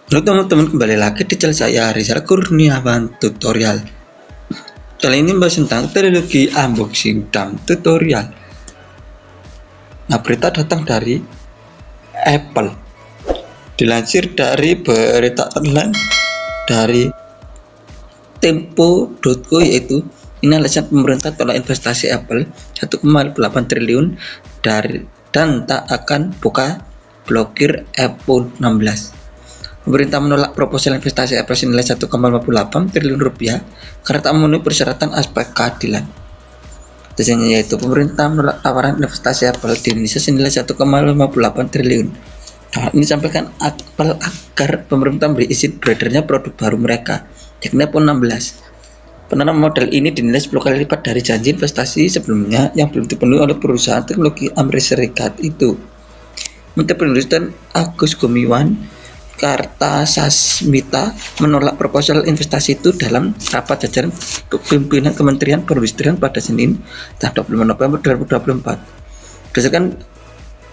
Halo teman-teman, kembali lagi di channel saya Rizal Kurniawan Tutorial. Kali ini membahas tentang teknologi unboxing dan tutorial. Nah, berita datang dari Apple. Dilansir dari berita online dari tempo.co, yaitu ini alasan pemerintah tolak investasi Apple 1,8 triliun dan tak akan buka blokir iPhone 16. Pemerintah menolak proposal investasi Apple senilai 1,58 triliun rupiah karena tak memenuhi persyaratan aspek keadilan. Tujuannya yaitu pemerintah menolak tawaran investasi Apple di Indonesia senilai 1,58 triliun. Hal ini disampaikan Apple agar pemerintah memberi izin beredarnya produk baru mereka, yakni iPhone 16. Penanaman model ini dinilai 10 kali lipat dari janji investasi sebelumnya yang belum dipenuhi oleh perusahaan teknologi Amerika Serikat itu. Menteri Perindustrian Agus Gumiwang Kartasasmita menolak proposal investasi itu dalam rapat jajaran pimpinan Kementerian Perindustrian pada Senin, tanggal 25 November 2024. Berdasarkan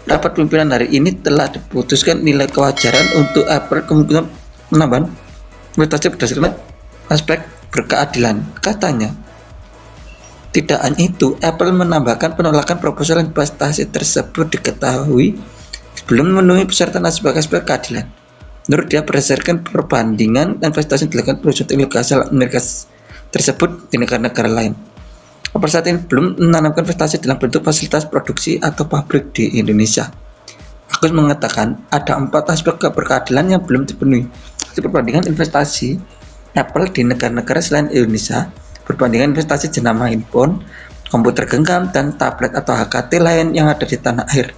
rapat pimpinan hari ini telah diputuskan nilai kewajaran untuk Apple kemungkinan menambah investasi berdasarkan aspek berkeadilan. Katanya, tidak hanya itu, Apple menambahkan penolakan proposal investasi tersebut diketahui belum memenuhi persyaratan aspek keadilan. Menurut dia, berdasarkan perbandingan investasi yang dilakukan perusahaan teknologi asal Amerika tersebut di negara-negara lain, Apple saat ini belum menanamkan investasi dalam bentuk fasilitas produksi atau pabrik di Indonesia. Agus mengatakan ada 4 aspek keberkeadilan yang belum dipenuhi, seperti perbandingan investasi Apple di negara-negara selain Indonesia, perbandingan investasi jenama handphone, komputer genggam, dan tablet atau HKT lain yang ada di tanah air,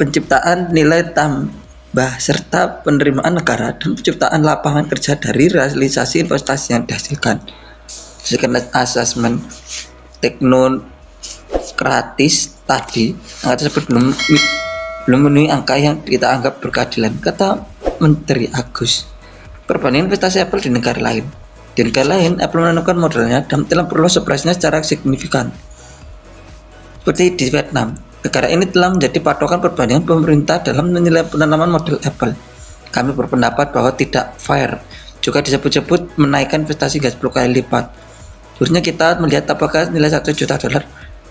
penciptaan nilai tambah serta penerimaan negara dan penciptaan lapangan kerja dari realisasi investasi yang dihasilkan. Berdasarkan asesmen teknokratis tadi, angka tersebut belum memenuhi angka yang kita anggap berkeadilan, kata Menteri Agus. Perbandingan investasi Apple di negara lain. Di negara lain, Apple menentukan modelnya dan telah perluas operasinya secara signifikan. Seperti di Vietnam, negara ini telah menjadi patokan perbandingan pemerintah dalam menilai penanaman model Apple. Kami berpendapat bahwa tidak fair, juga disebut-sebut menaikkan investasi hingga 10 kali lipat. Sebenarnya kita melihat apakah nilai $1 juta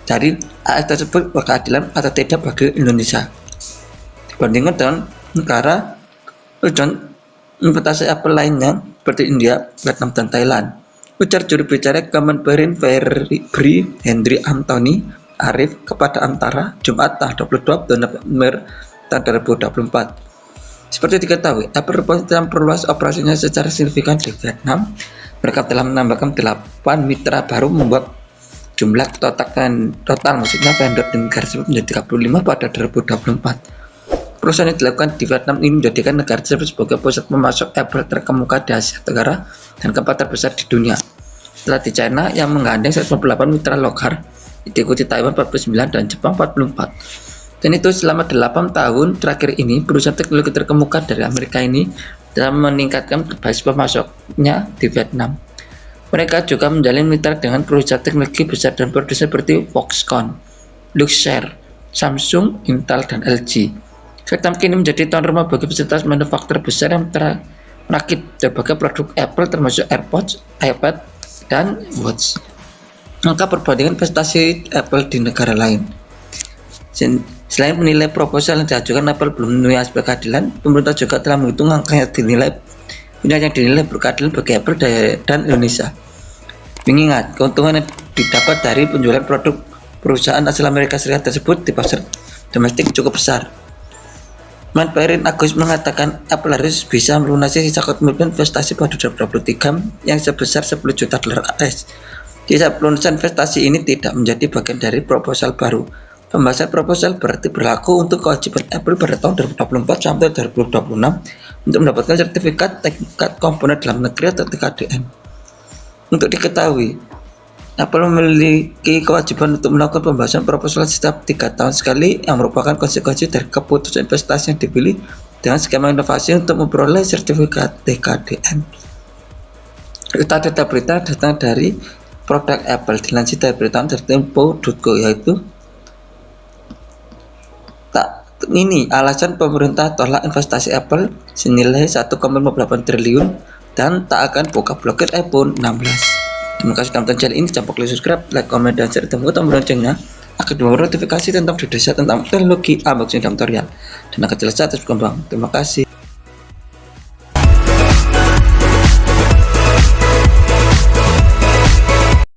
dari AS tersebut berkeadilan atau tidak bagi Indonesia. Dibandingkan dengan negara tujuan investasi Apple lainnya seperti India, Vietnam, dan Thailand. Ujar juru bicara Kemenperin Bri Henry Anthony Arif kepada Antara Jumat tanggal 22 November tahun 2024. Seperti diketahui, Apple telah memperluas operasinya secara signifikan di Vietnam. Mereka telah menambahkan 8 mitra baru, membuat jumlah total maksudnya vendor di negara tersebut menjadi 35 pada 2024. Perusahaan yang dilakukan di Vietnam ini menjadikan negara tersebut sebagai pusat pemasok Apple terkemuka di Asia Tenggara dan keempat terbesar di dunia. Setelah di China yang menggandeng 198 mitra lokal, diikuti Taiwan 49 dan Jepang 44. Dan itu selama 8 tahun terakhir ini, perusahaan teknologi terkemuka dari Amerika ini telah meningkatkan basis pemasoknya di Vietnam. Mereka juga menjalin mitra dengan perusahaan teknologi besar dan produsen seperti Foxconn, Luxshare, Samsung, Intel, dan LG. Vietnam kini menjadi tuan rumah bagi fasilitas manufaktur besar yang merakit berbagai produk Apple termasuk AirPods, iPad, dan Watch. Angka perbandingan investasi Apple di negara lain. Selain menilai proposal yang diajukan Apple belum memenuhi aspek keadilan, pemerintah juga telah menghitung angka yang dinilai berkeadilan bagi Apple dan Indonesia. Mengingat keuntungan yang didapat dari penjualan produk perusahaan asal Amerika Serikat tersebut di pasar domestik cukup besar. Manperin Agus mengatakan Apple harus bisa melunasi sisa komitmen investasi pada 2023 yang sebesar $10 juta AS. Sisa pelunasan investasi ini tidak menjadi bagian dari proposal baru. Pembahasan proposal berarti berlaku untuk kewajiban Apple pada tahun 2024 sampai 2026 untuk mendapatkan sertifikat tingkat komponen dalam negeri atau TKDN. Untuk diketahui, Apple memiliki kewajiban untuk melakukan pembahasan proposal setiap 3 tahun sekali yang merupakan konsekuensi dari keputusan investasi yang dipilih dengan skema inovasi untuk memperoleh sertifikat TKDN. Data berita datang dari produk Apple. Dilansir dari berita dari tempo.co, yaitu Ini alasan pemerintah tolak investasi Apple senilai 1,58 triliun dan tak akan buka blokir iPhone 16. Terima kasih telah menonton channel ini. Jangan lupa klik subscribe, like, komen, dan share tombol loncengnya agar memberi notifikasi tentang video saya tentang teknologi unboxing dan tutorial dan akan jelas terus berkembang. Terima kasih.